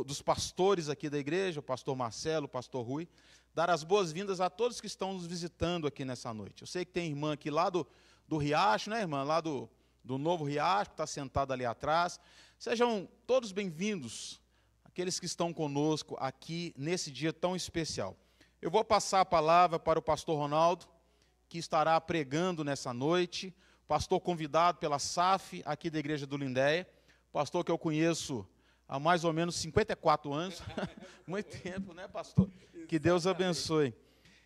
dos pastores aqui da igreja, o pastor Marcelo, o pastor Rui, dar as boas-vindas a todos que estão nos visitando aqui nessa noite. Eu sei que tem irmã aqui lá do Riacho, né, irmã? Lá do Novo Riacho, que está sentada ali atrás. Sejam todos bem-vindos, aqueles que estão conosco aqui nesse dia tão especial. Eu vou passar a palavra para o pastor Ronaldo, que estará pregando nessa noite, pastor convidado pela SAF, aqui da Igreja do Lindéia, pastor que eu conheço há mais ou menos 54 anos, muito tempo, né, pastor? Que Deus abençoe.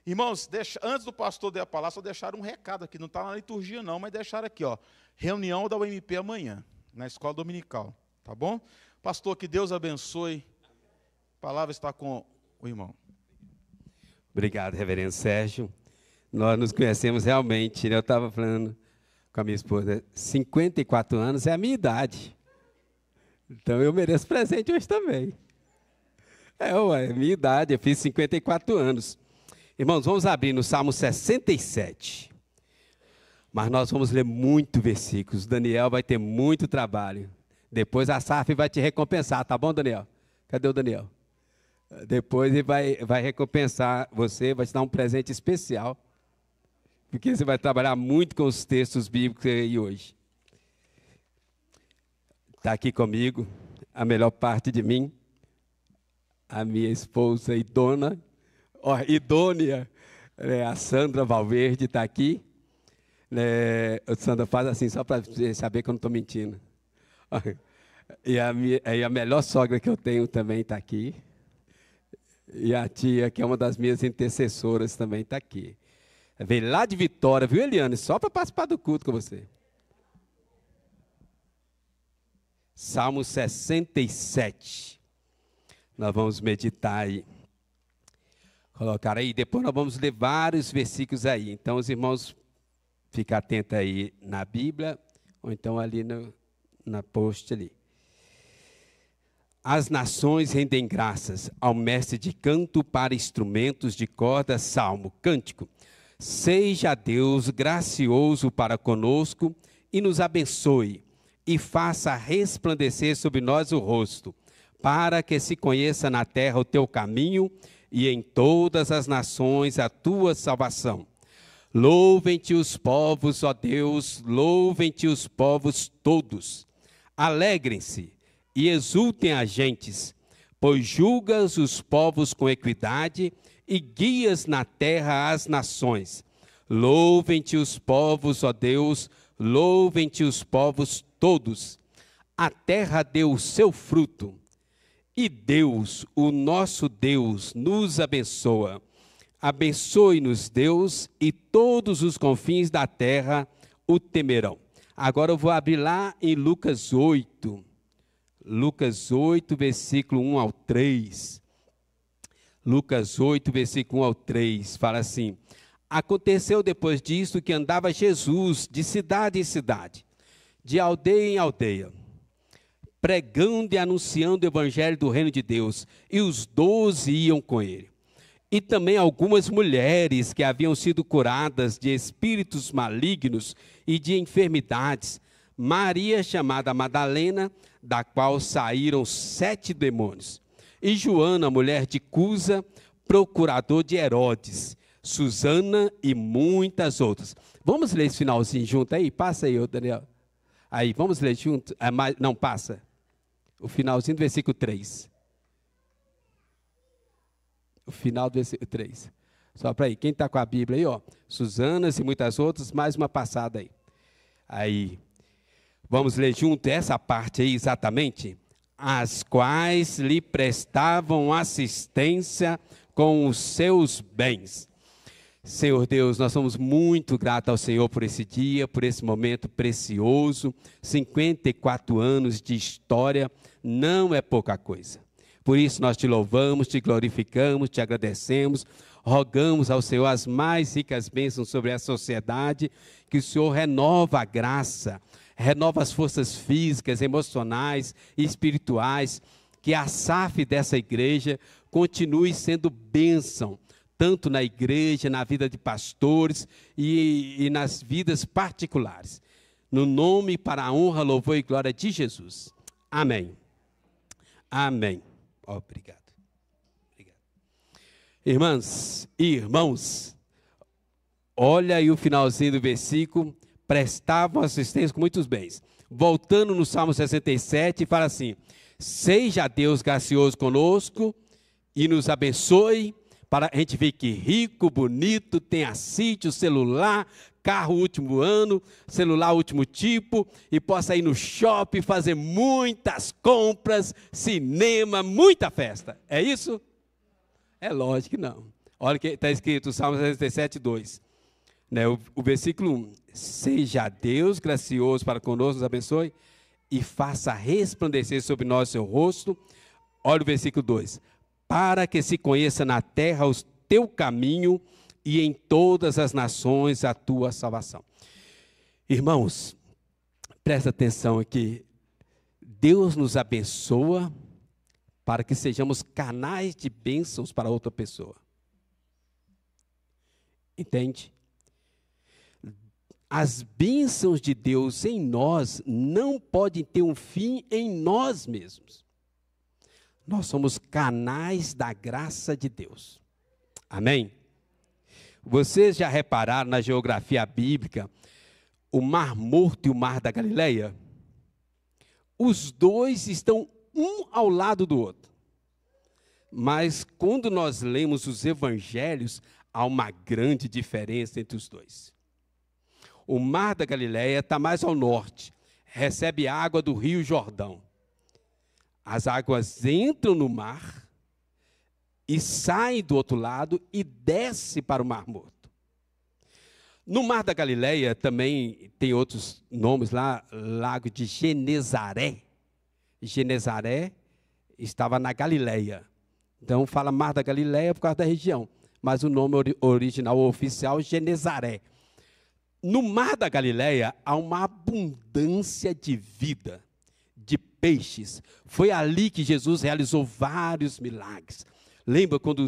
Irmãos, antes do pastor dar a palavra, só deixaram um recado aqui, não está na liturgia não, mas deixaram aqui, ó, reunião da UMP amanhã, na escola dominical, tá bom? Pastor, que Deus abençoe, a palavra está com o irmão. Obrigado, reverendo Sérgio. Nós nos conhecemos realmente, né? Eu estava falando com a minha esposa, 54 anos é a minha idade. Então eu mereço presente hoje também. É minha idade, eu fiz 54 anos. Irmãos, vamos abrir no Salmo 67. Mas nós vamos ler muito versículos. Daniel vai ter muito trabalho. Depois a SAF vai te recompensar, tá bom, Daniel? Cadê o Daniel? Depois ele vai recompensar você, vai te dar um presente especial. Porque você vai trabalhar muito com os textos bíblicos aí hoje. Está aqui comigo a melhor parte de mim, a minha esposa idônea, a Sandra Valverde está aqui. Sandra, faz assim só para saber que eu não estou mentindo. E a melhor sogra que eu tenho também está aqui. E a tia, que é uma das minhas intercessoras, também está aqui. Veio lá de Vitória, viu, Eliane? Só para participar do culto com você. Salmo 67. Nós vamos meditar aí. Colocar aí. Depois nós vamos ler vários versículos aí. Então, os irmãos, fiquem atentos aí na Bíblia, ou então ali na post ali. As nações rendem graças ao mestre de canto para instrumentos de corda, salmo, cântico. Seja Deus gracioso para conosco e nos abençoe, e faça resplandecer sobre nós o rosto, para que se conheça na terra o teu caminho e em todas as nações a tua salvação. Louvem-te os povos, ó Deus, louvem-te os povos todos. Alegrem-se e exultem as gentes, pois julgas os povos com equidade e guias na terra as nações. Louvem-te os povos, ó Deus, louvem-te os povos todos. A terra deu o seu fruto, e Deus, o nosso Deus, nos abençoa. Abençoe-nos, Deus, e todos os confins da terra o temerão. Agora eu vou abrir lá em Lucas 8. Lucas 8, versículo 1 ao 3. Lucas 8, versículo 1 ao 3, fala assim: aconteceu depois disso que andava Jesus de cidade em cidade, de aldeia em aldeia, pregando e anunciando o evangelho do reino de Deus, e os 12 iam com ele. E também algumas mulheres que haviam sido curadas de espíritos malignos e de enfermidades, Maria, chamada Madalena, da qual saíram 7 demônios, e Joana, mulher de Cusa, procurador de Herodes, Susana e muitas outras. Vamos ler esse finalzinho junto aí? Passa aí, Daniel. Aí, vamos ler junto? Não, passa. O finalzinho do versículo 3. O final do versículo 3. Só para aí. Quem está com a Bíblia aí, ó. Susanas e muitas outras, mais uma passada aí. Aí. Vamos ler junto essa parte aí exatamente. As quais lhe prestavam assistência com os seus bens. Senhor Deus, nós somos muito gratos ao Senhor por esse dia, por esse momento precioso. 54 anos de história não é pouca coisa. Por isso nós te louvamos, te glorificamos, te agradecemos, rogamos ao Senhor as mais ricas bênçãos sobre a sociedade, que o Senhor renova a graça, renova as forças físicas, emocionais e espirituais, que a SAF dessa igreja continue sendo bênção, tanto na igreja, na vida de pastores e nas vidas particulares. No nome, para a honra, louvor e glória de Jesus. Amém. Amém. Obrigado. Irmãs e irmãos, olha aí o finalzinho do versículo, prestavam assistência com muitos bens. Voltando no Salmo 67, fala assim: seja Deus gracioso conosco e nos abençoe, para a gente ver que rico, bonito, tenha sítio, celular, carro último ano, celular último tipo, e possa ir no shopping, fazer muitas compras, cinema, muita festa. É isso? É lógico que não. Olha que está escrito, Salmo 67, 2. Né, o versículo 1. Seja Deus gracioso para conosco, nos abençoe, e faça resplandecer sobre nós o seu rosto. Olha o versículo 2. Para que se conheça na terra o teu caminho e em todas as nações a tua salvação. Irmãos, presta atenção aqui. Deus nos abençoa para que sejamos canais de bênçãos para outra pessoa. Entende? As bênçãos de Deus em nós não podem ter um fim em nós mesmos. Nós somos canais da graça de Deus. Amém? Vocês já repararam na geografia bíblica o Mar Morto e o Mar da Galileia? Os dois estão um ao lado do outro. Mas quando nós lemos os evangelhos, há uma grande diferença entre os dois. O Mar da Galileia está mais ao norte, recebe água do Rio Jordão. As águas entram no mar e saem do outro lado e descem para o Mar Morto. No Mar da Galileia também tem outros nomes lá, Lago de Genezaré. Genezaré estava na Galileia. Então fala Mar da Galileia por causa da região, mas o nome original oficial é Genezaré. No Mar da Galileia há uma abundância de vida, de peixes. Foi ali que Jesus realizou vários milagres. Lembra quando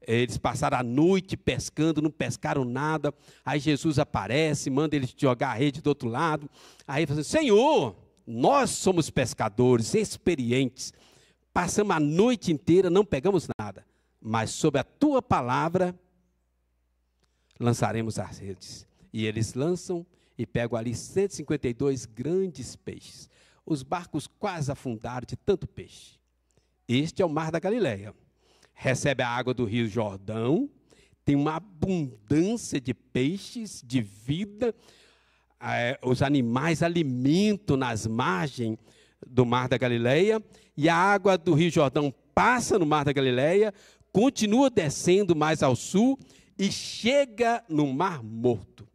eles passaram a noite pescando, não pescaram nada, aí Jesus aparece, manda eles jogar a rede do outro lado, aí fala assim: Senhor, nós somos pescadores experientes, passamos a noite inteira, não pegamos nada, mas sob a tua palavra lançaremos as redes. E eles lançam e pegam ali 152 grandes peixes. Os barcos quase afundaram de tanto peixe. Este é o Mar da Galileia. Recebe a água do Rio Jordão, tem uma abundância de peixes, de vida. Os animais alimentam nas margens do Mar da Galileia. E a água do Rio Jordão passa no Mar da Galileia, continua descendo mais ao sul e chega no Mar Morto.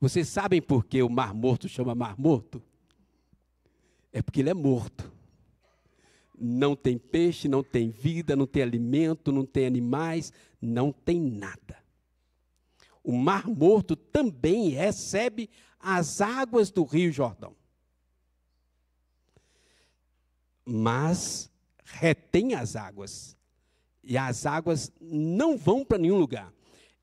Vocês sabem por que o Mar Morto chama Mar Morto? É porque ele é morto. Não tem peixe, não tem vida, não tem alimento, não tem animais, não tem nada. O Mar Morto também recebe as águas do Rio Jordão. Mas retém as águas. E as águas não vão para nenhum lugar.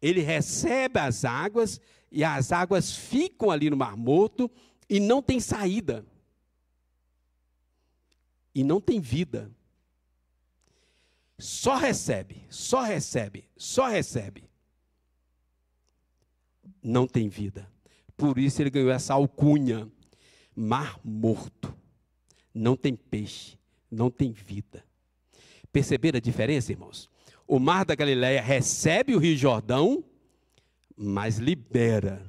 Ele recebe as águas e as águas ficam ali no Mar Morto e não tem saída. E não tem vida. Só recebe, só recebe, só recebe. Não tem vida. Por isso ele ganhou essa alcunha, Mar Morto. Não tem peixe, não tem vida. Perceberam a diferença, irmãos? O Mar da Galileia recebe o Rio Jordão, mas libera.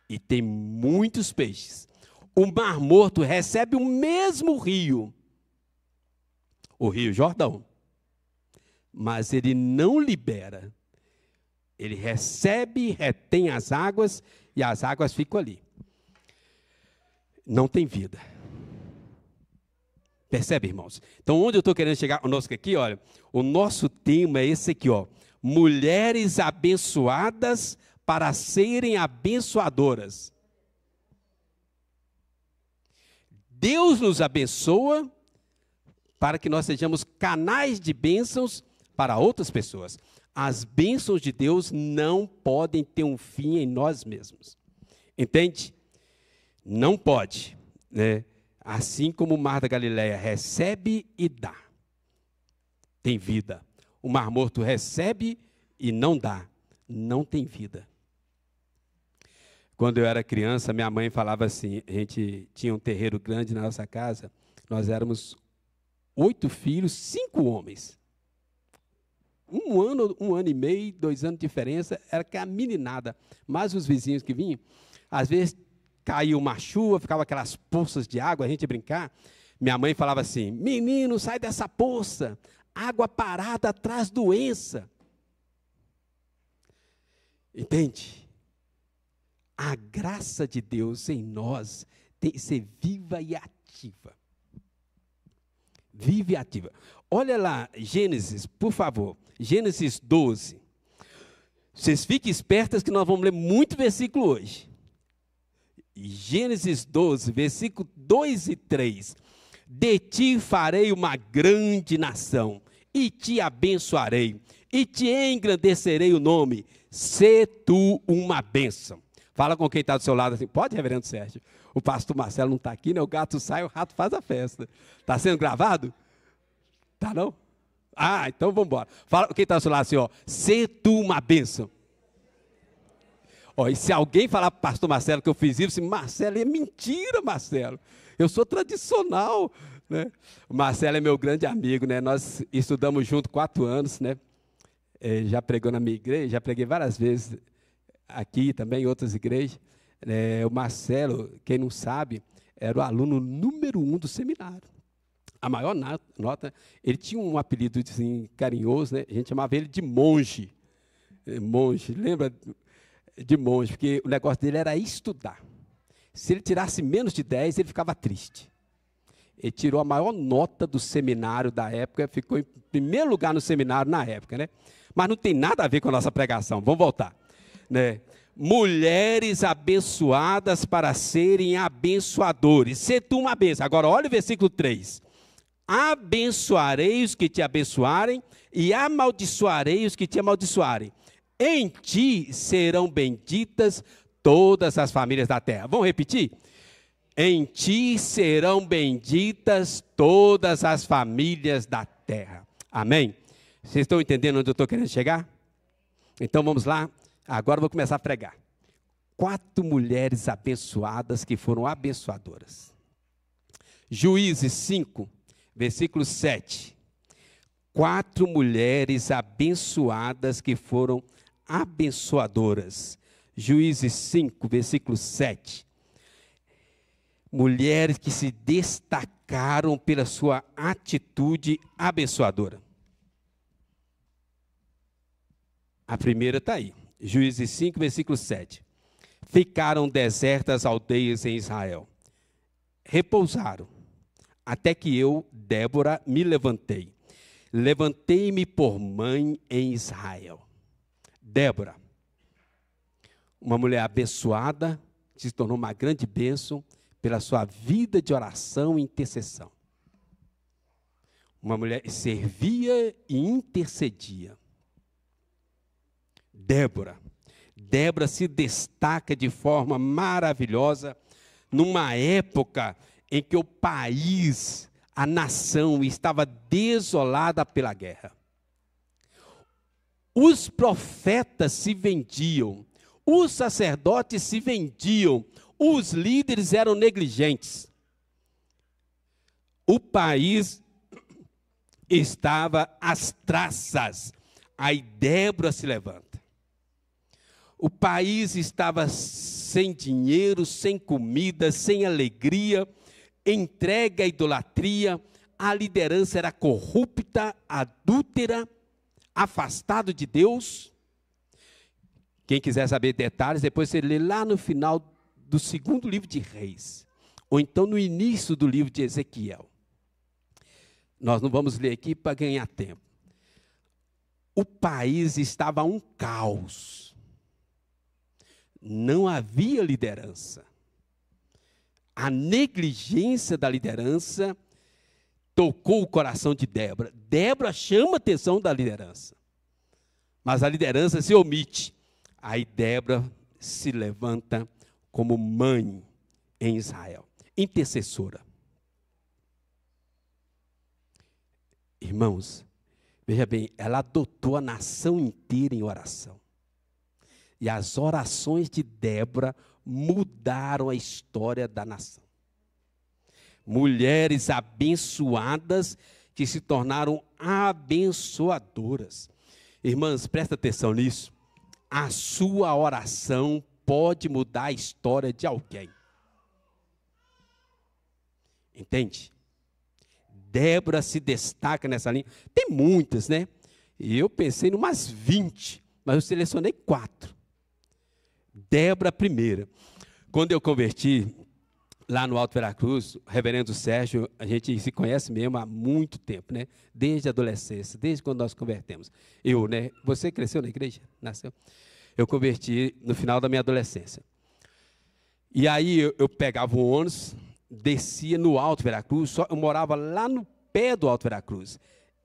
E tem muitos peixes. O Mar Morto recebe o mesmo rio, o Rio Jordão, mas ele não libera. Ele recebe, retém as águas e as águas ficam ali. Não tem vida. Percebe, irmãos? Então, onde eu estou querendo chegar conosco aqui, olha, o nosso tema é esse aqui, ó. Mulheres abençoadas para serem abençoadoras. Deus nos abençoa para que nós sejamos canais de bênçãos para outras pessoas. As bênçãos de Deus não podem ter um fim em nós mesmos. Entende? Não pode, né? Assim como o mar da Galileia recebe e dá, tem vida. O mar morto recebe e não dá, não tem vida. Quando eu era criança, minha mãe falava assim, a gente tinha um terreiro grande na nossa casa, nós éramos 8 filhos, 5 homens. Um ano e meio, 2 anos de diferença, era que a meninada, mas os vizinhos que vinham, às vezes caiu uma chuva, ficava aquelas poças de água, a gente brincar, minha mãe falava assim, menino, sai dessa poça, água parada traz doença. Entende? A graça de Deus em nós tem que ser viva e ativa. Viva e ativa. Olha lá, Gênesis, por favor. Gênesis 12. Vocês fiquem espertos que nós vamos ler muito versículo hoje. Gênesis 12, versículo 2 e 3. De ti farei uma grande nação, e te abençoarei, e te engrandecerei o nome, sê tu uma bênção. Fala com quem está do seu lado assim, pode, reverendo Sérgio? O pastor Marcelo não está aqui, né? O gato sai, o rato faz a festa. Está sendo gravado? Tá não? Ah, então vamos embora. Fala com quem está do seu lado assim, ó, sê tu uma bênção. Ó, e se alguém falar para o pastor Marcelo que eu fiz isso, assim, Marcelo, é mentira, Marcelo. Eu sou tradicional, né? O Marcelo é meu grande amigo, né? Nós estudamos junto 4 anos, né? Já pregou na minha igreja, já preguei várias vezes aqui também em outras igrejas. O Marcelo, quem não sabe, era o aluno número 1 do seminário. A maior nota, ele tinha um apelido assim, carinhoso, né? A gente chamava ele de monge. Monge, lembra de monge? Porque o negócio dele era estudar. Se ele tirasse menos de 10, ele ficava triste. Ele tirou a maior nota do seminário da época, ficou em primeiro lugar no seminário na época, né? Mas não tem nada a ver com a nossa pregação. Vamos voltar, né? Mulheres abençoadas para serem abençoadores. Sê tu uma bênção. Agora, olha o versículo 3. Abençoarei os que te abençoarem e amaldiçoarei os que te amaldiçoarem. Em ti serão benditas todas as famílias da terra. Vamos repetir? Em ti serão benditas todas as famílias da terra. Amém? Vocês estão entendendo onde eu estou querendo chegar? Então vamos lá. Agora eu vou começar a pregar. 4 mulheres abençoadas que foram abençoadoras. Juízes 5, versículo 7. 4 mulheres abençoadas que foram abençoadoras. Juízes 5, versículo 7. Mulheres que se destacaram pela sua atitude abençoadora. A primeira está aí. Juízes 5, versículo 7. Ficaram desertas aldeias em Israel. Repousaram, até que eu, Débora, me levantei. Levantei-me por mãe em Israel. Débora, uma mulher abençoada, se tornou uma grande bênção pela sua vida de oração e intercessão. Uma mulher que servia e intercedia. Débora se destaca de forma maravilhosa numa época em que o país, a nação, estava desolada pela guerra. Os profetas se vendiam, os sacerdotes se vendiam, os líderes eram negligentes. O país estava às traças. Aí Débora se levanta. O país estava sem dinheiro, sem comida, sem alegria, entregue à idolatria, a liderança era corrupta, adúltera, afastado de Deus. Quem quiser saber detalhes, depois você lê lá no final do 2º livro de Reis, ou então no início do livro de Ezequiel. Nós não vamos ler aqui para ganhar tempo. O país estava um caos. Não havia liderança. A negligência da liderança tocou o coração de Débora. Débora chama a atenção da liderança. Mas a liderança se omite. Aí Débora se levanta como mãe em Israel. Intercessora. Irmãos, veja bem, ela adotou a nação inteira em oração. E as orações de Débora mudaram a história da nação. Mulheres abençoadas que se tornaram abençoadoras. Irmãs, presta atenção nisso. A sua oração pode mudar a história de alguém. Entende? Débora se destaca nessa linha. Tem muitas, né? E eu pensei em umas 20, mas eu selecionei 4. Débora primeira. Quando eu converti lá no Alto Veracruz, o reverendo Sérgio, a gente se conhece mesmo há muito tempo, né? Desde a adolescência, desde quando nós convertemos. Eu, né? Você cresceu na igreja? Nasceu? Eu converti no final da minha adolescência. E aí eu pegava um ônibus, descia no Alto Veracruz, eu morava lá no pé do Alto Veracruz.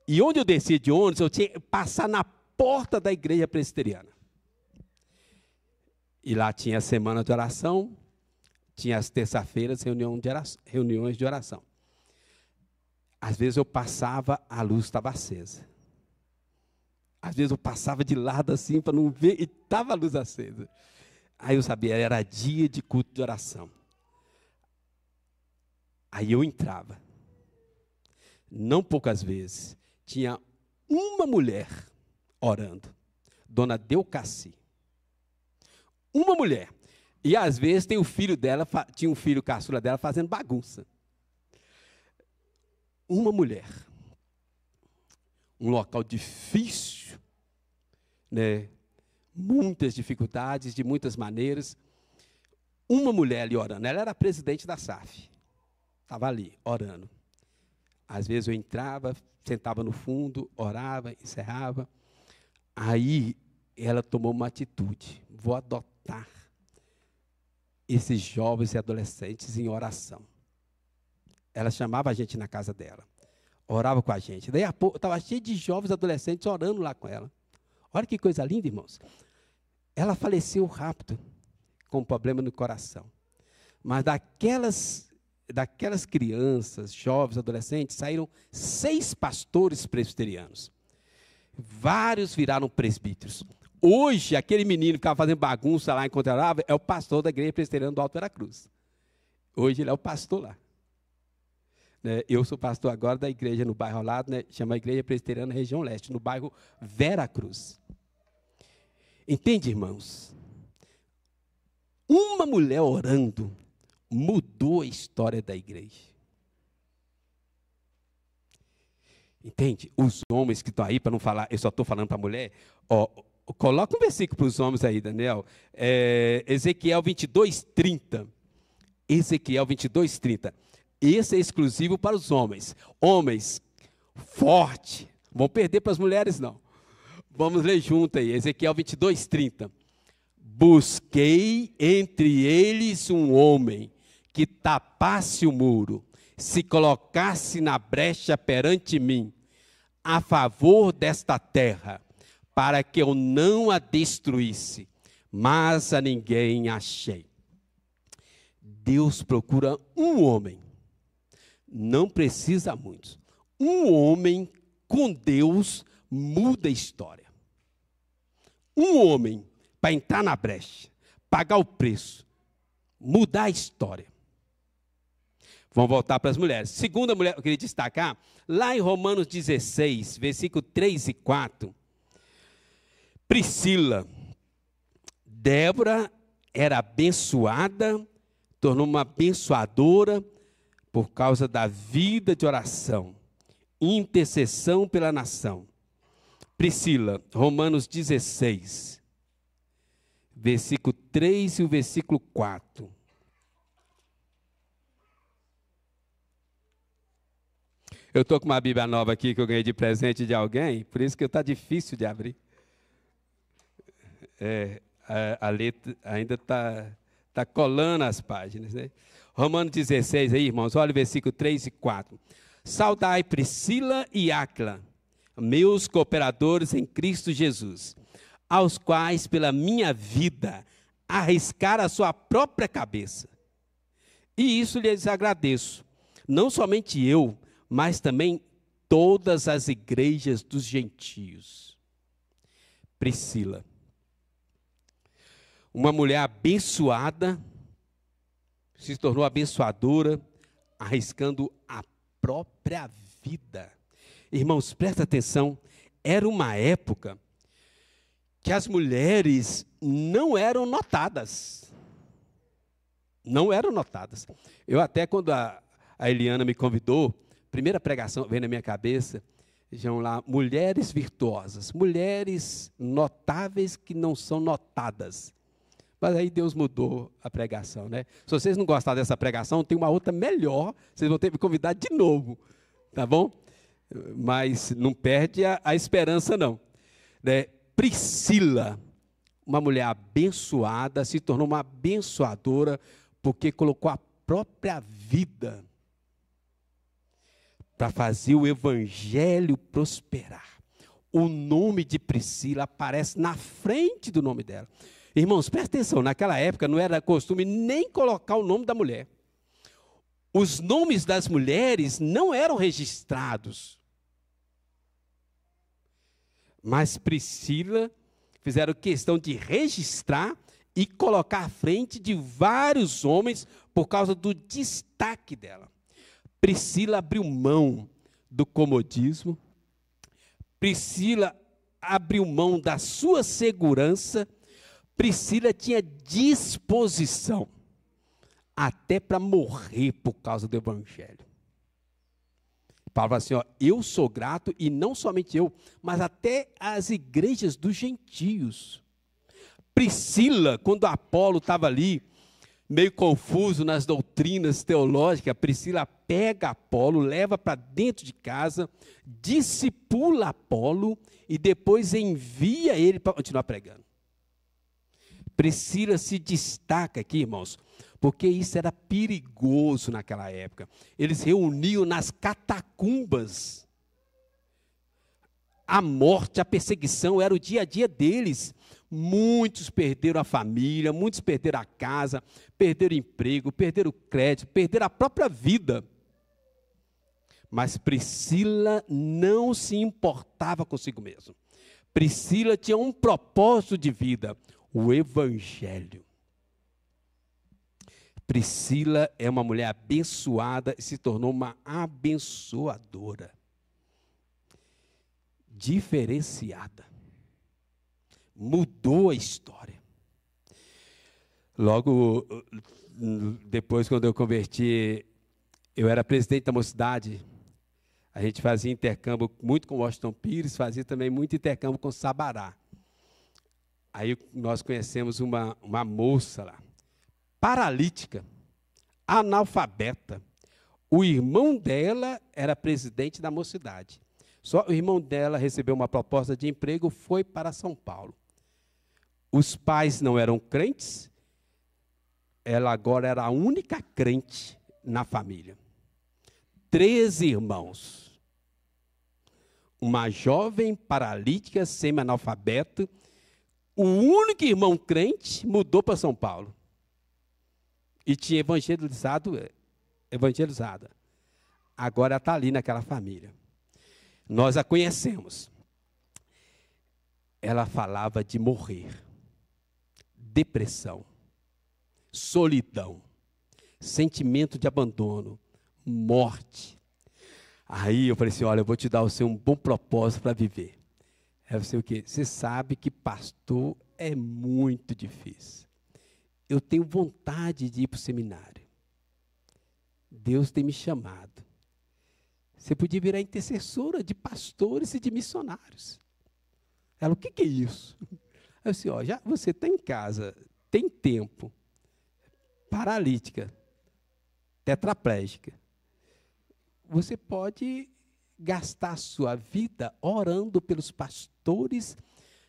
E onde eu descia de ônibus, eu tinha que passar na porta da igreja presbiteriana. E lá tinha a semana de oração, tinha as terça-feiras reuniões de oração. Às vezes eu passava, a luz estava acesa. Às vezes eu passava de lado assim para não ver e estava a luz acesa. Aí eu sabia, era dia de culto de oração. Aí eu entrava. Não poucas vezes, tinha uma mulher orando, Dona Deucassi. Uma mulher. E às vezes tem o filho dela, tinha um filho caçula dela fazendo bagunça. Uma mulher. Um local difícil, né? Muitas dificuldades, de muitas maneiras. Uma mulher ali orando. Ela era presidente da SAF. Estava ali, orando. Às vezes eu entrava, sentava no fundo, orava, encerrava. Aí ela tomou uma atitude. Vou adotar esses jovens e adolescentes em oração. Ela chamava a gente na casa dela. Orava com a gente. Daí a pouco estava cheio de jovens e adolescentes orando lá com ela. Olha que coisa linda, irmãos. Ela faleceu rápido, com um problema no coração. Mas daquelas crianças, jovens, adolescentes, saíram 6 pastores presbiterianos. Vários viraram presbíteros. Hoje, aquele menino que ficava fazendo bagunça lá enquanto orava, é o pastor da igreja presbiteriana do Alto Veracruz. Hoje ele é o pastor lá. Eu sou pastor agora da igreja no bairro ao lado, né, chama Igreja Presbiteriana Região Leste, no bairro Veracruz. Entende, irmãos? Uma mulher orando mudou a história da igreja. Entende? Os homens que estão aí, para não falar, eu só estou falando para a mulher, coloca um versículo para os homens aí, Daniel. Ezequiel 22:30. Ezequiel 22:30. Esse é exclusivo para os homens. Homens, forte. Vão perder para as mulheres, não. Vamos ler junto aí. Ezequiel 22:30. Busquei entre eles um homem que tapasse o muro, se colocasse na brecha perante mim, a favor desta terra, para que eu não a destruísse, mas a ninguém achei. Deus procura um homem, não precisa muitos. Um homem com Deus muda a história. Um homem para entrar na brecha, pagar o preço, mudar a história. Vamos voltar para as mulheres. Segunda mulher que eu queria destacar, lá em Romanos 16, versículo 3 e 4, Priscila, Débora era abençoada, tornou uma abençoadora por causa da vida de oração, intercessão pela nação. Priscila, Romanos 16, versículo 3 e o versículo 4. Eu estou com uma Bíblia nova aqui que eu ganhei de presente de alguém, por isso que está difícil de abrir. A letra ainda está colando as páginas, né? Romanos 16, aí, irmãos, olha o versículo 3 e 4. Saudai Priscila e Áquila, meus cooperadores em Cristo Jesus, aos quais, pela minha vida, arriscaram a sua própria cabeça. E isso lhes agradeço, não somente eu, mas também todas as igrejas dos gentios. Priscila, uma mulher abençoada, se tornou abençoadora, arriscando a própria vida. Irmãos, presta atenção, era uma época que as mulheres não eram notadas. Não eram notadas. Eu até, quando a Eliana me convidou, primeira pregação veio na minha cabeça, vejam lá, mulheres virtuosas, mulheres notáveis que não são notadas. Mas aí Deus mudou a pregação, né? Se vocês não gostaram dessa pregação, tem uma outra melhor, vocês vão ter que me convidar de novo, tá bom? Mas não perde a esperança, não. Né? Priscila, uma mulher abençoada, se tornou uma abençoadora, porque colocou a própria vida para fazer o evangelho prosperar. O nome de Priscila aparece na frente do nome dela. Irmãos, presta atenção, naquela época não era costume nem colocar o nome da mulher. Os nomes das mulheres não eram registrados. Mas Priscila fizeram questão de registrar e colocar à frente de vários homens por causa do destaque dela. Priscila abriu mão do comodismo. Priscila abriu mão da sua segurança. Priscila tinha disposição até para morrer por causa do evangelho. Paulo fala assim, ó, eu sou grato, e não somente eu, mas até as igrejas dos gentios. Priscila, quando Apolo estava ali, meio confuso nas doutrinas teológicas, Priscila pega Apolo, leva para dentro de casa, discipula Apolo e depois envia ele para continuar pregando. Priscila se destaca aqui, irmãos, porque isso era perigoso naquela época. Eles reuniam nas catacumbas. A morte, a perseguição era o dia a dia deles. Muitos perderam a família, muitos perderam a casa, perderam o emprego, perderam o crédito, perderam a própria vida. Mas Priscila não se importava consigo mesma. Priscila tinha um propósito de vida, o evangelho. Priscila é uma mulher abençoada e se tornou uma abençoadora. Diferenciada. Mudou a história. Logo depois, quando eu converti, eu era presidente da mocidade. A gente fazia intercâmbio muito com Washington Pires, fazia também muito intercâmbio com Sabará. Aí nós conhecemos uma moça lá, paralítica, analfabeta. O irmão dela era presidente da mocidade. Só o irmão dela recebeu uma proposta de emprego, foi para São Paulo. Os pais não eram crentes, ela agora era a única crente na família. 13 irmãos. Uma jovem paralítica, semi-analfabeta. O único irmão crente mudou para São Paulo. E tinha evangelizada. Agora está ali naquela família. Nós a conhecemos. Ela falava de morrer, depressão, solidão, sentimento de abandono, morte. Aí eu falei assim, olha, eu vou te dar um bom propósito para viver. Aí você o quê? Você sabe que pastor é muito difícil. Eu tenho vontade de ir para o seminário. Deus tem me chamado. Você podia virar intercessora de pastores e de missionários. Ela, o que é isso? Eu disse, ó, já você está em casa, tem tempo, paralítica, tetraplégica. Você pode gastar a sua vida orando pelos pastores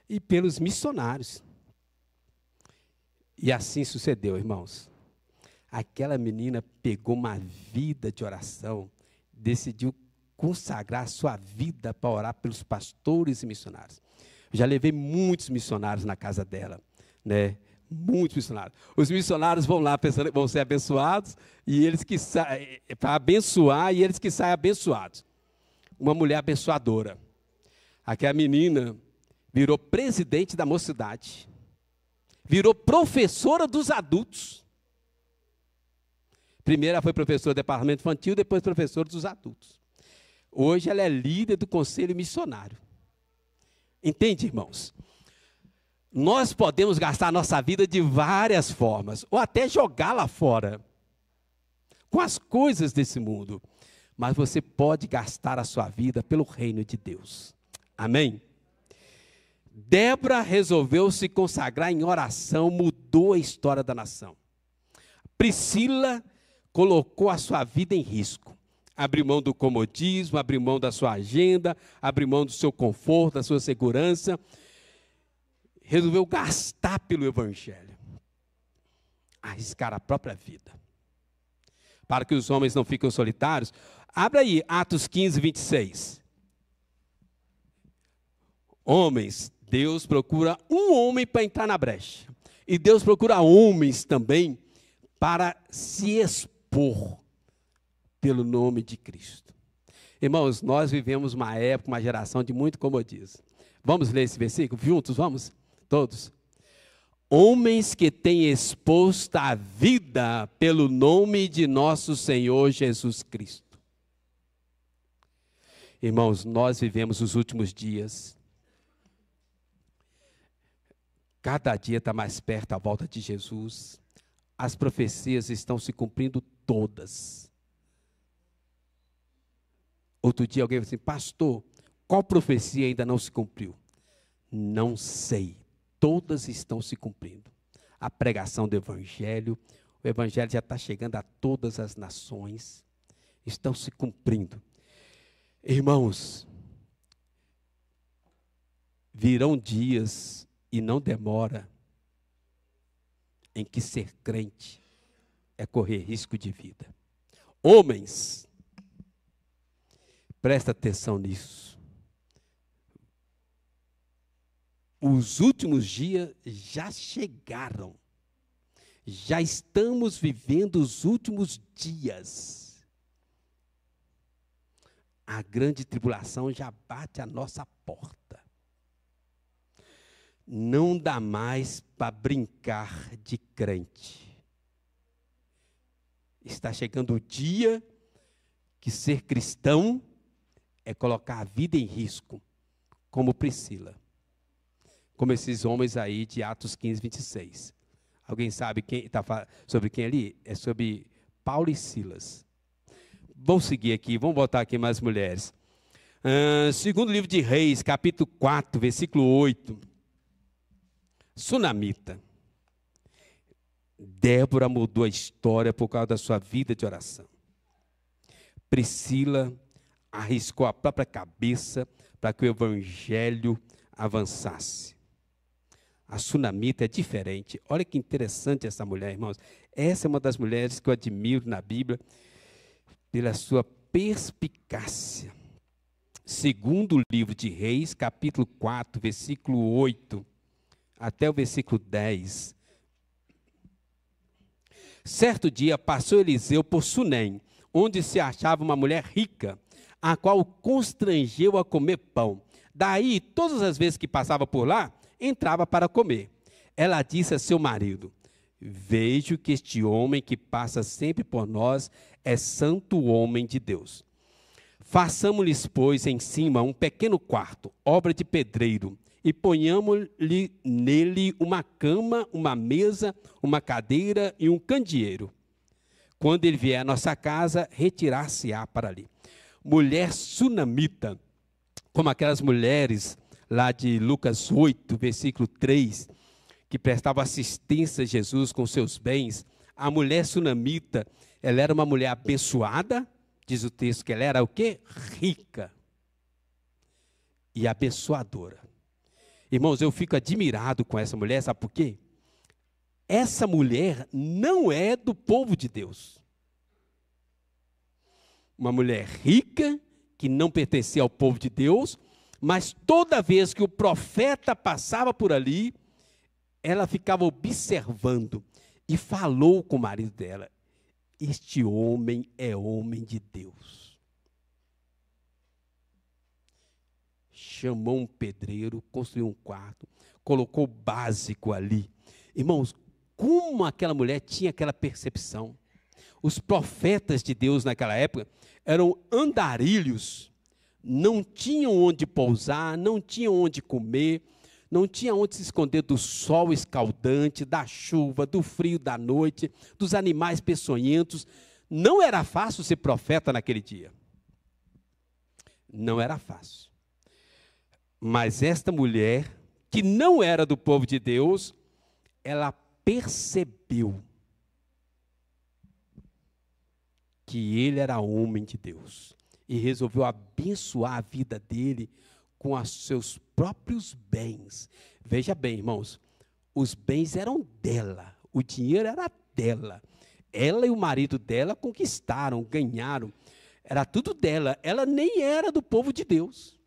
e pelos missionários. E assim sucedeu, irmãos. Aquela menina pegou uma vida de oração, decidiu consagrar a sua vida para orar pelos pastores e missionários. Eu já levei muitos missionários na casa dela, né? Muitos missionários. Os missionários vão lá pensando que vão ser abençoados, e eles que saem para abençoar, e eles que saem abençoados. uma mulher abençoadora. Aquela menina virou presidente da mocidade, virou professora dos adultos. Primeiro ela foi professora do departamento infantil, depois professora dos adultos. Hoje ela é líder do conselho missionário. Entende, irmãos? Nós podemos gastar a nossa vida de várias formas, ou até jogá-la fora, com as coisas desse mundo. Mas você pode gastar a sua vida pelo reino de Deus. Amém? Débora resolveu se consagrar em oração, mudou a história da nação. Priscila colocou a sua vida em risco. Abriu mão do comodismo, abriu mão da sua agenda, abriu mão do seu conforto, da sua segurança. Resolveu gastar pelo evangelho. Arriscar a própria vida. Para que os homens não fiquem solitários. Abra aí, Atos 15, 26. Homens, Deus procura um homem para entrar na brecha. E Deus procura homens também para se expor pelo nome de Cristo. Irmãos, nós vivemos uma época, uma geração de muito comodismo. Vamos ler esse versículo juntos? Vamos? Todos? Homens que têm exposto a vida pelo nome de nosso Senhor Jesus Cristo. Irmãos, nós vivemos os últimos dias. Cada dia está mais perto a volta de Jesus. As profecias estão se cumprindo todas. Outro dia alguém falou assim, pastor, qual profecia ainda não se cumpriu? Não sei, todas estão se cumprindo. A pregação do evangelho, o evangelho já está chegando a todas as nações, estão se cumprindo. Irmãos, virão dias, e não demora, em que ser crente é correr risco de vida. Homens, presta atenção nisso. Os últimos dias já chegaram. Já estamos vivendo os últimos dias. A grande tribulação já bate à nossa porta. Não dá mais para brincar de crente. Está chegando o dia que ser cristão é colocar a vida em risco, como Priscila. Como esses homens aí de Atos 15, 26. Alguém sabe quem está sobre quem ali? É sobre Paulo e Silas. Vamos seguir aqui, vamos botar aqui mais mulheres. Segundo livro de Reis, capítulo 4, versículo 8. Sunamita. Débora mudou a história por causa da sua vida de oração. Priscila arriscou a própria cabeça para que o evangelho avançasse. A Sunamita é diferente. Olha que interessante essa mulher, irmãos. Essa é uma das mulheres que eu admiro na Bíblia pela sua perspicácia. Segundo livro de Reis, capítulo 4, versículo 8. Até o versículo 10. Certo dia passou Eliseu por Sunem, onde se achava uma mulher rica, a qual o constrangeu a comer pão. Daí, todas as vezes que passava por lá, entrava para comer. Ela disse a seu marido, vejo que este homem que passa sempre por nós é santo homem de Deus. Façamos-lhes, pois, em cima um pequeno quarto, obra de pedreiro, e ponhamos-lhe nele uma cama, uma mesa, uma cadeira e um candeeiro. Quando ele vier à nossa casa, retirar-se-á para ali. Mulher sunamita, como aquelas mulheres lá de Lucas 8, versículo 3, que prestavam assistência a Jesus com seus bens. A mulher sunamita, ela era uma mulher abençoada, diz o texto que ela era o quê? Rica e abençoadora. Irmãos, eu fico admirado com essa mulher, sabe por quê? Essa mulher não é do povo de Deus. Uma mulher rica, que não pertencia ao povo de Deus, mas toda vez que o profeta passava por ali, ela ficava observando e falou com o marido dela, este homem é homem de Deus. chamou um pedreiro, construiu um quarto, colocou o básico ali. Irmãos, como aquela mulher tinha aquela percepção? Os profetas de Deus naquela época eram andarilhos, não tinham onde pousar, não tinham onde comer, não tinha onde se esconder do sol escaldante, da chuva, do frio da noite, dos animais peçonhentos. Não era fácil ser profeta naquele dia. Não era fácil. Mas esta mulher, que não era do povo de Deus, ela percebeu que ele era homem de Deus e resolveu abençoar a vida dele com os seus próprios bens. Veja bem, irmãos, os bens eram dela, o dinheiro era dela. Ela e o marido dela conquistaram, ganharam, era tudo dela. Ela nem era do povo de Deus.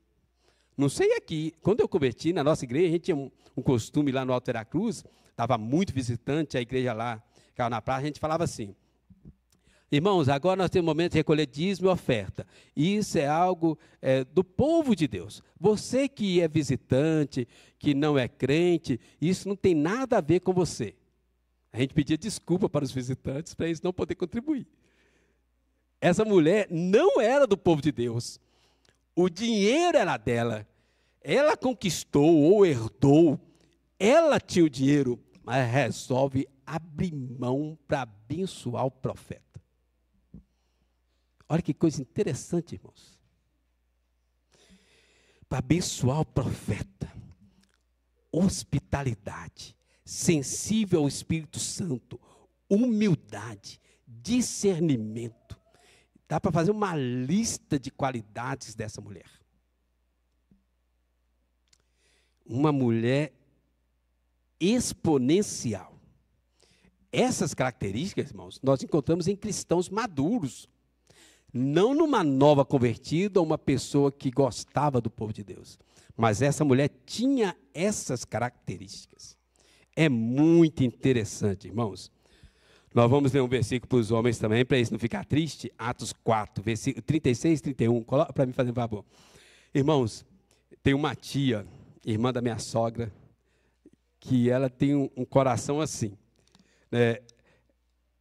Não sei aqui, quando eu converti na nossa igreja, a gente tinha um costume lá no Alto da Cruz, estava muito visitante, a igreja lá, ficava na praia, a gente falava assim: irmãos, agora nós temos um momento de recolher dízimo e oferta. Isso é algo do povo de Deus. Você que é visitante, que não é crente, isso não tem nada a ver com você. A gente pedia desculpa para os visitantes, para eles não poderem contribuir. Essa mulher não era do povo de Deus. O dinheiro era dela. Ela conquistou ou herdou. Ela tinha o dinheiro, mas resolve abrir mão para abençoar o profeta. Olha que coisa interessante, irmãos. Para abençoar o profeta. Hospitalidade, sensível ao Espírito Santo, humildade, discernimento. Dá para fazer uma lista de qualidades dessa mulher. Uma mulher exponencial. Essas características, irmãos, nós encontramos em cristãos maduros. Não numa nova convertida ou uma pessoa que gostava do povo de Deus. Mas essa mulher tinha essas características. É muito interessante, irmãos. Nós vamos ler um versículo para os homens também, para eles não ficar tristes. Atos 4, versículo 36 e 31. Coloca para mim fazer um favor. Irmãos, tem uma tia, irmã da minha sogra, que ela tem um coração assim.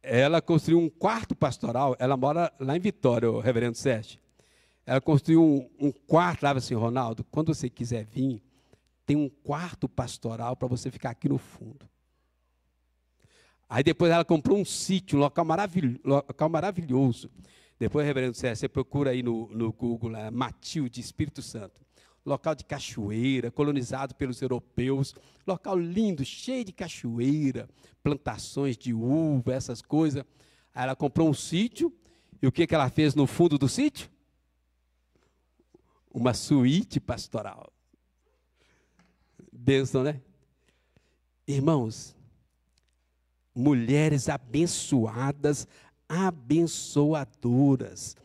Ela construiu um quarto pastoral, ela mora lá em Vitória, o reverendo Sérgio. Ela construiu um quarto, lá assim, Ronaldo, quando você quiser vir, tem um quarto pastoral para você ficar aqui no fundo. Aí depois ela comprou um sítio, um local maravilhoso. Depois, reverendo Sérgio, você procura aí no Google, lá, Matilde, Espírito Santo. Local de cachoeira, colonizado pelos europeus. Local lindo, cheio de cachoeira, plantações de uva, essas coisas. Aí ela comprou um sítio, e o que ela fez no fundo do sítio? Uma suíte pastoral. Bênção, né? Irmãos, mulheres abençoadas, abençoadoras.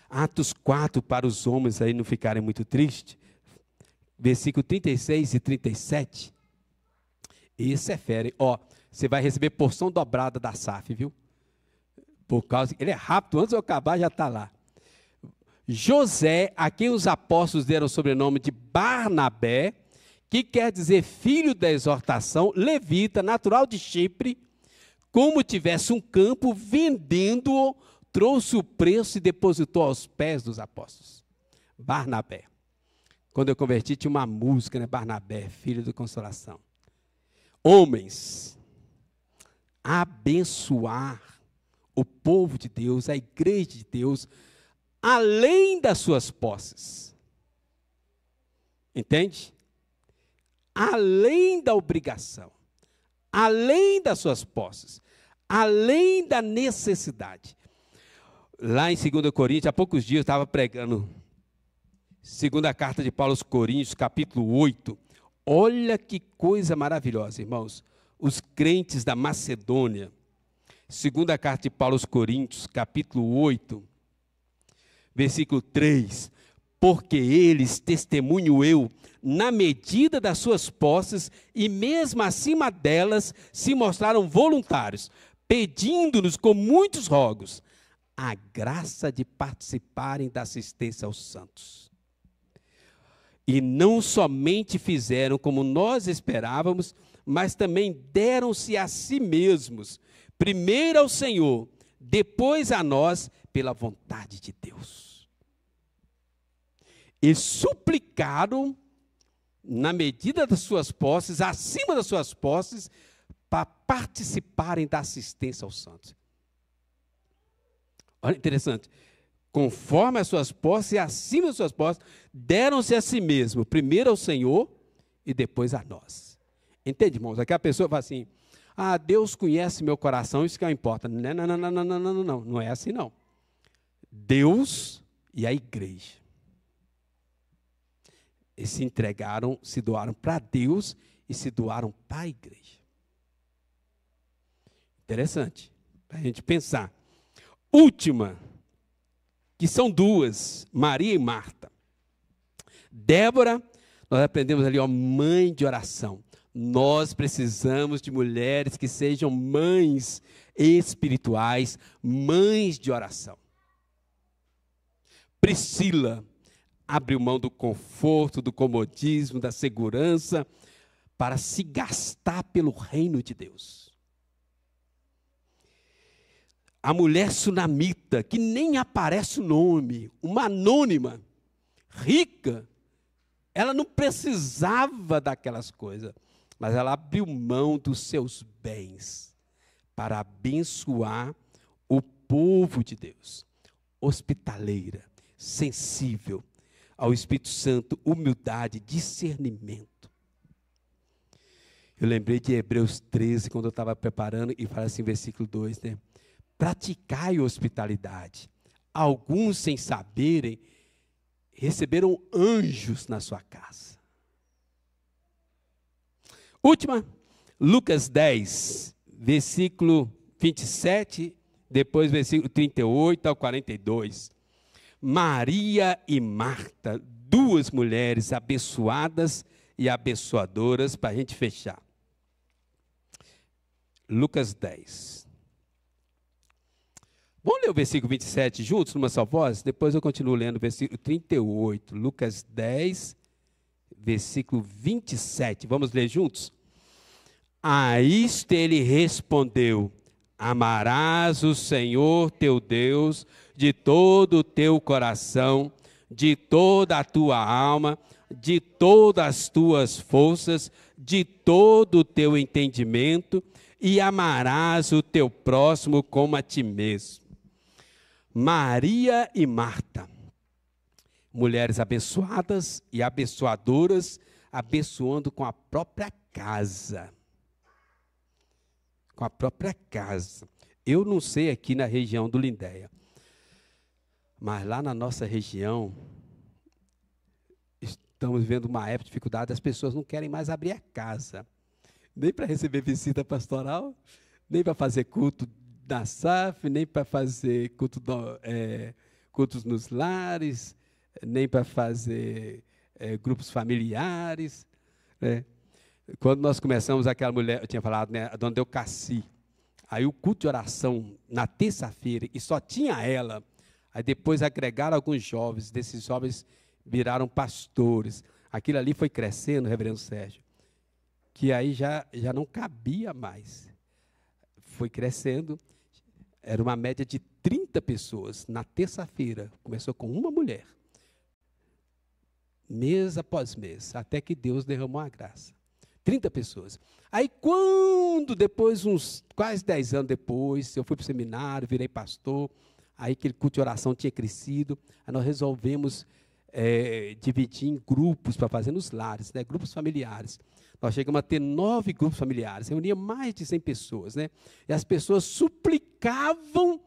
Atos 4, para os homens aí não ficarem muito tristes. Versículo 36 e 37. Isso é fera. Ó, você vai receber porção dobrada da SAF, viu? Por causa, ele é rápido, antes de eu acabar já está lá. José, a quem os apóstolos deram o sobrenome de Barnabé, que quer dizer filho da exortação, levita, natural de Chipre, como tivesse um campo, vendendo-o, trouxe o preço e depositou aos pés dos apóstolos. Barnabé. Quando eu converti, tinha uma música, né? Barnabé, filho da consolação. Homens, abençoar o povo de Deus, a igreja de Deus, além das suas posses. Entende? Além da obrigação, além das suas posses, além da necessidade. Lá em 2 Coríntios, há poucos dias eu estava pregando, segunda carta de Paulo aos Coríntios, capítulo 8. Olha que coisa maravilhosa, irmãos. Os crentes da Macedônia, segunda carta de Paulo aos Coríntios, capítulo 8, versículo 3. Porque eles, testemunho eu, na medida das suas posses e mesmo acima delas, se mostraram voluntários, pedindo-nos com muitos rogos a graça de participarem da assistência aos santos. E não somente fizeram como nós esperávamos, mas também deram-se a si mesmos, primeiro ao Senhor, depois a nós, pela vontade de Deus. E suplicaram, na medida das suas posses, acima das suas posses, para participarem da assistência aos santos. Olha, interessante. Conforme as suas posses e acima das suas posses, deram-se a si mesmo, primeiro ao Senhor e depois a nós. Entende, irmãos? Aquela pessoa fala assim, Deus conhece meu coração, isso que importa. Não é assim não. Deus e a igreja. Eles se entregaram, se doaram para Deus e se doaram para a igreja. Interessante, para a gente pensar. Última, que são duas, Maria e Marta. Débora, nós aprendemos ali, mãe de oração. Nós precisamos de mulheres que sejam mães espirituais, mães de oração. Priscila abriu mão do conforto, do comodismo, da segurança, para se gastar pelo reino de Deus. A mulher sunamita, que nem aparece o nome, uma anônima, rica, ela não precisava daquelas coisas, mas ela abriu mão dos seus bens para abençoar o povo de Deus. Hospitaleira, sensível ao Espírito Santo, humildade, discernimento. Eu lembrei de Hebreus 13, quando eu estava preparando, e fala assim, versículo 2, né? Praticai hospitalidade. Alguns, sem saberem, receberam anjos na sua casa. Última, Lucas 10, versículo 27, depois versículo 38 ao 42. Maria e Marta, duas mulheres abençoadas e abençoadoras, para a gente fechar. Lucas 10. Vamos ler o versículo 27 juntos, numa só voz? Depois eu continuo lendo o versículo 38. Lucas 10, versículo 27. Vamos ler juntos? A isto ele respondeu: amarás o Senhor teu Deus de todo o teu coração, de toda a tua alma, de todas as tuas forças, de todo o teu entendimento, e amarás o teu próximo como a ti mesmo. Maria e Marta, mulheres abençoadas e abençoadoras, abençoando com a própria casa. Com a própria casa. Eu não sei aqui na região do Lindéia, mas lá na nossa região, estamos vendo uma época de dificuldade, as pessoas não querem mais abrir a casa, nem para receber visita pastoral, nem para fazer culto da SAF, nem para fazer cultos nos lares, nem para fazer grupos familiares, né? Quando nós começamos, aquela mulher, eu tinha falado, né, a dona Delcaci, aí o culto de oração na terça-feira, e só tinha ela, aí depois agregaram alguns jovens, desses jovens viraram pastores, aquilo ali foi crescendo, reverendo Sérgio, que aí já não cabia mais, foi crescendo, era uma média de 30 pessoas, na terça-feira, começou com uma mulher, mês após mês, até que Deus derramou a graça. 30 pessoas. Aí quando, depois, uns quase 10 anos depois, eu fui para o seminário, virei pastor, aí aquele culto de oração tinha crescido, aí nós resolvemos dividir em grupos para fazer nos lares, né, grupos familiares. Nós chegamos a ter 9 grupos familiares, reunia mais de 100 pessoas, né, e as pessoas suplicavam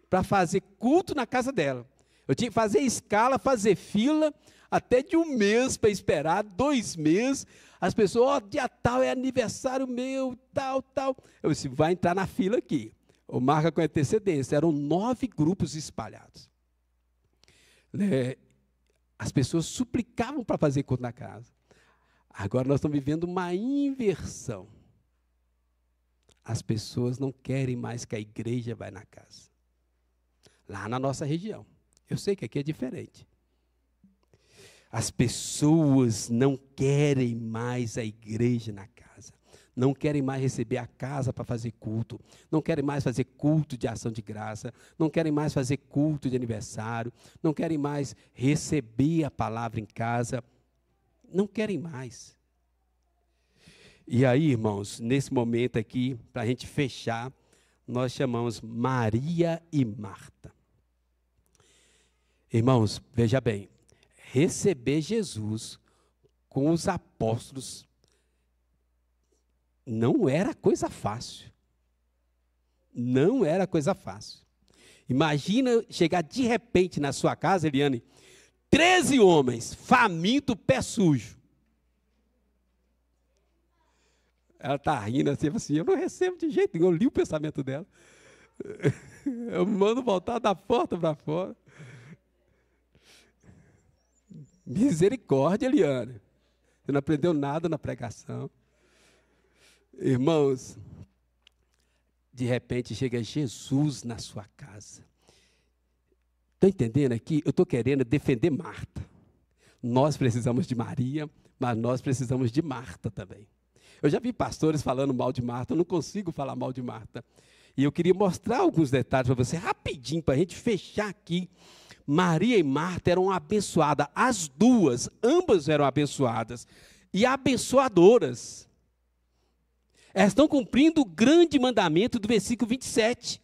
para fazer culto na casa dela. Eu tinha que fazer escala, fazer fila, até de 1 mês para esperar, 2 meses, as pessoas, dia tal, é aniversário meu, tal. Eu disse, vai entrar na fila aqui. Ou marca com antecedência. Eram 9 grupos espalhados. As pessoas suplicavam para fazer culto na casa. Agora nós estamos vivendo uma inversão. As pessoas não querem mais que a igreja vá na casa. Lá na nossa região. Eu sei que aqui é diferente. As pessoas não querem mais a igreja na casa. Não querem mais receber a casa para fazer culto. Não querem mais fazer culto de ação de graça. Não querem mais fazer culto de aniversário. Não querem mais receber a palavra em casa. Não querem mais. E aí, irmãos, nesse momento aqui, para a gente fechar, nós chamamos Maria e Marta. Irmãos, veja bem, receber Jesus com os apóstolos não era coisa fácil. Não era coisa fácil. Imagina chegar de repente na sua casa, Eliane, 13 homens, faminto, pé sujo. Ela está rindo assim, eu não recebo de jeito nenhum, eu li o pensamento dela. Eu mando voltar da porta para fora. Misericórdia, Eliane. Você não aprendeu nada na pregação. Irmãos, de repente chega Jesus na sua casa. Está entendendo aqui? Eu estou querendo defender Marta. Nós precisamos de Maria, mas nós precisamos de Marta também. Eu já vi pastores falando mal de Marta, eu não consigo falar mal de Marta. E eu queria mostrar alguns detalhes para você, rapidinho, para a gente fechar aqui. Maria e Marta eram abençoadas, as duas, ambas eram abençoadas e abençoadoras. Elas estão cumprindo o grande mandamento do versículo 27.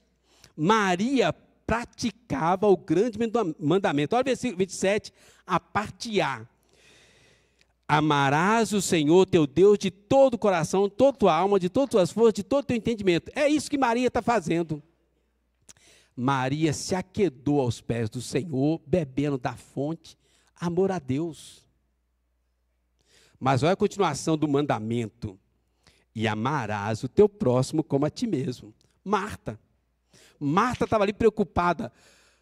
Maria praticava o grande mandamento. Olha o versículo 27, a parte A. Amarás o Senhor teu Deus de todo o coração, toda a tua alma, de todas as tuas forças, de todo o teu entendimento. É isso que Maria está fazendo. Maria se aquedou aos pés do Senhor, bebendo da fonte, amor a Deus. Mas olha a continuação do mandamento. E amarás o teu próximo como a ti mesmo. Marta estava ali preocupada.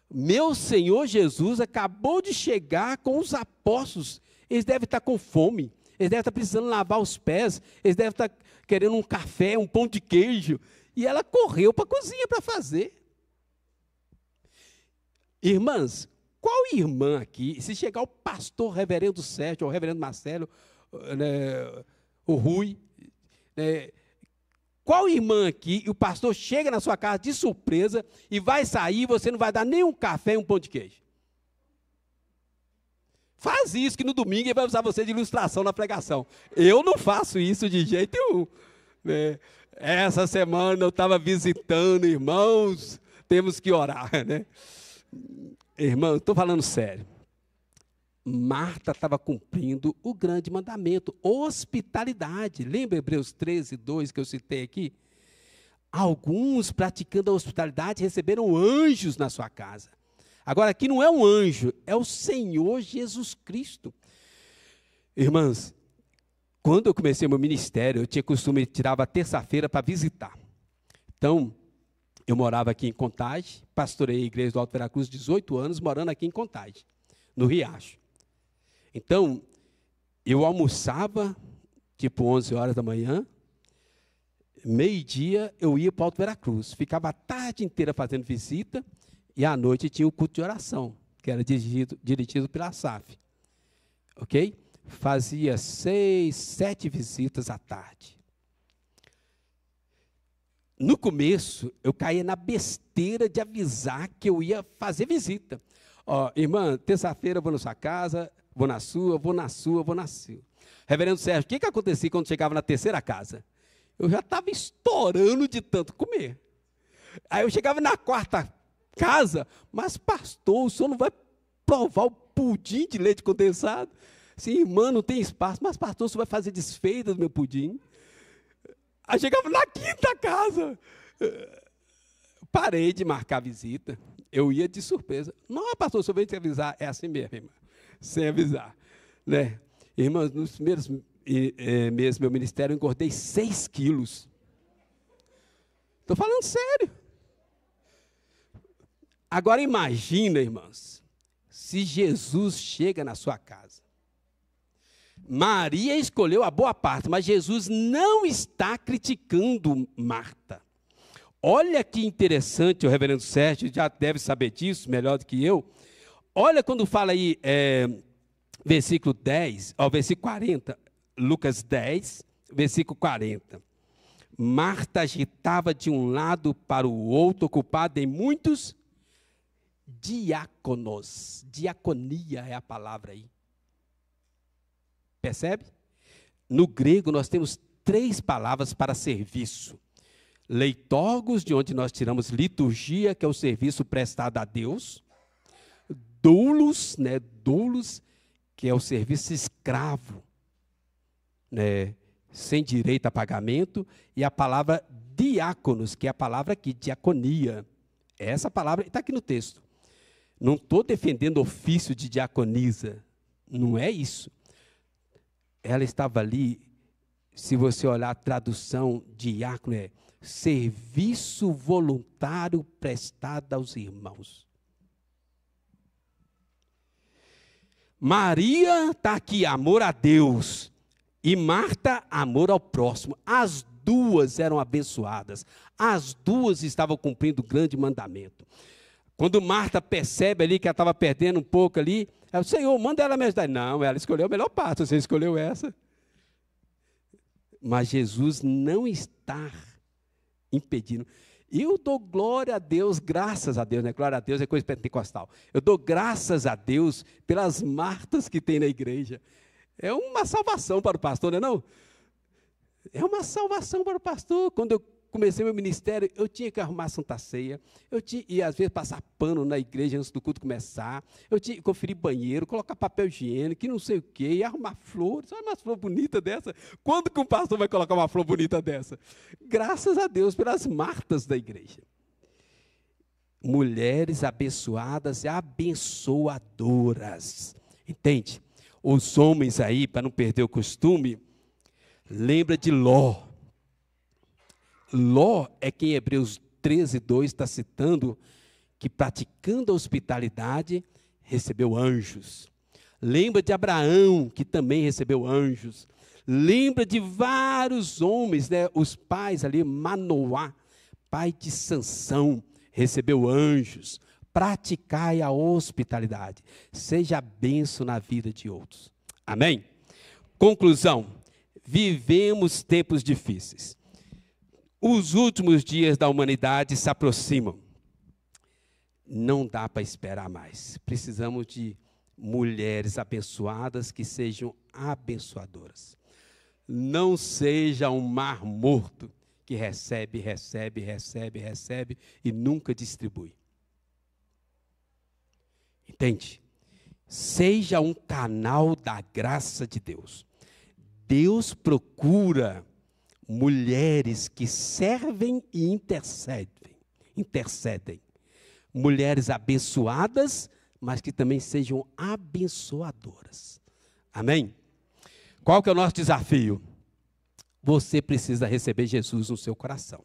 Meu Senhor Jesus acabou de chegar com os apóstolos. Eles devem estar com fome. Eles devem estar precisando lavar os pés. Eles devem estar querendo um café, um pão de queijo. E ela correu para a cozinha para fazer. Irmãs, qual irmã aqui, se chegar o pastor reverendo Sérgio, ou o reverendo Marcelo, o Rui, qual irmã aqui, e o pastor chega na sua casa de surpresa e vai sair e você não vai dar nem um café e um pão de queijo? Faz isso, que no domingo ele vai usar você de ilustração na pregação. Eu não faço isso de jeito nenhum. Essa semana eu estava visitando irmãos, temos que orar, né? Irmão, estou falando sério. Marta estava cumprindo o grande mandamento, hospitalidade. Lembra Hebreus 13, 2 que eu citei aqui? Alguns, praticando a hospitalidade, receberam anjos na sua casa. Agora, aqui não é um anjo, é o Senhor Jesus Cristo. Irmãs, quando eu comecei meu ministério, eu tinha costume, tirava terça-feira para visitar. Então, eu morava aqui em Contagem, pastorei a igreja do Alto Veracruz 18 anos, morando aqui em Contagem, no Riacho. Então, eu almoçava, tipo 11 horas da manhã, meio-dia eu ia para o Alto Veracruz, ficava a tarde inteira fazendo visita, e à noite tinha o culto de oração, que era dirigido pela SAF. Ok? Fazia 6, 7 visitas à tarde. No começo, eu caía na besteira de avisar que eu ia fazer visita. Ó, irmã, terça-feira eu vou na sua casa, vou na sua, vou na sua, vou na sua. Reverendo Sérgio, o que acontecia quando chegava na terceira casa? Eu já estava estourando de tanto comer. Aí eu chegava na quarta casa, mas pastor, o senhor não vai provar o pudim de leite condensado? Sim, irmã, não tem espaço, mas pastor, o senhor vai fazer desfeita do meu pudim? Aí chegava na quinta casa, parei de marcar visita, eu ia de surpresa. Não, pastor, o senhor veio te avisar, é assim mesmo, irmã, sem avisar. Né? Irmãs, nos primeiros meses do meu ministério, eu engordei 6 quilos. Estou falando sério. Agora imagina, irmãs, se Jesus chega na sua casa. Maria escolheu a boa parte, mas Jesus não está criticando Marta. Olha que interessante, o reverendo Sérgio já deve saber disso, melhor do que eu. Olha quando fala aí, versículo 10, versículo 40, Lucas 10, versículo 40. Marta agitava de um lado para o outro, ocupada em muitos diáconos. Diaconia é a palavra aí. Percebe? No grego nós temos 3 palavras para serviço. Leitórgos, de onde nós tiramos liturgia, que é o serviço prestado a Deus. Doulos, né? Doulos, que é o serviço escravo, né? Sem direito a pagamento. E a palavra diáconos, que é a palavra aqui, diaconia. Essa palavra está aqui no texto. Não estou defendendo o ofício de diaconisa. Não é isso. Ela estava ali, se você olhar a tradução, diácono é serviço voluntário prestado aos irmãos. Maria está aqui, amor a Deus. E Marta, amor ao próximo. As duas eram abençoadas. As duas estavam cumprindo o grande mandamento. Quando Marta percebe ali que ela estava perdendo um pouco ali, ela disse, Senhor, manda ela me ajudar. Não, ela escolheu a melhor parte, você escolheu essa. Mas Jesus não está impedindo. Eu dou glória a Deus, graças a Deus, né? Glória a Deus é coisa pentecostal. Eu dou graças a Deus pelas Martas que tem na igreja. É uma salvação para o pastor, não é não? É uma salvação para o pastor. Quando eu comecei meu ministério, eu tinha que arrumar a Santa Ceia, e às vezes passar pano na igreja antes do culto começar, eu tinha que conferir banheiro, colocar papel higiênico, que não sei o quê, e arrumar flores. Olha uma flor bonita dessa. Quando que um pastor vai colocar uma flor bonita dessa? Graças a Deus pelas Martas da igreja. Mulheres abençoadas e abençoadoras. Entende? Os homens aí, para não perder o costume, lembra de Ló. Ló é quem Hebreus 13:2 está citando, que praticando a hospitalidade, recebeu anjos. Lembra de Abraão, que também recebeu anjos. Lembra de vários homens, né? Os pais ali, Manoá, pai de Sansão, recebeu anjos. Praticai a hospitalidade. Seja bênção na vida de outros. Amém? Conclusão. Vivemos tempos difíceis. Os últimos dias da humanidade se aproximam. Não dá para esperar mais. Precisamos de mulheres abençoadas que sejam abençoadoras. Não seja um mar morto que recebe, recebe, recebe, recebe e nunca distribui. Entende? Seja um canal da graça de Deus. Deus procura mulheres que servem e intercedem. Mulheres abençoadas, mas que também sejam abençoadoras. Amém? Qual que é o nosso desafio? Você precisa receber Jesus no seu coração.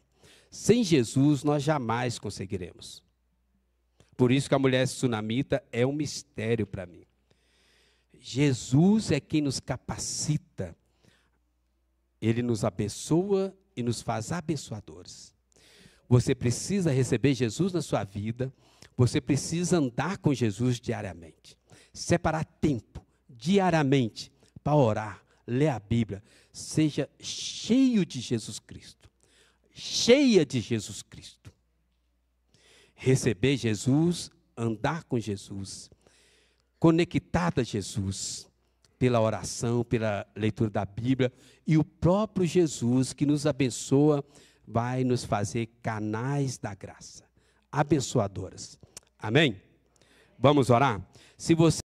Sem Jesus, nós jamais conseguiremos. Por isso que a mulher sunamita é um mistério para mim. Jesus é quem nos capacita. Ele nos abençoa e nos faz abençoadores. Você precisa receber Jesus na sua vida. Você precisa andar com Jesus diariamente. Separar tempo, diariamente, para orar, ler a Bíblia. Seja cheio de Jesus Cristo. Cheia de Jesus Cristo. Receber Jesus, andar com Jesus. Conectado a Jesus. Pela oração, pela leitura da Bíblia, e o próprio Jesus que nos abençoa, vai nos fazer canais da graça, abençoadoras. Amém? Vamos orar? Se você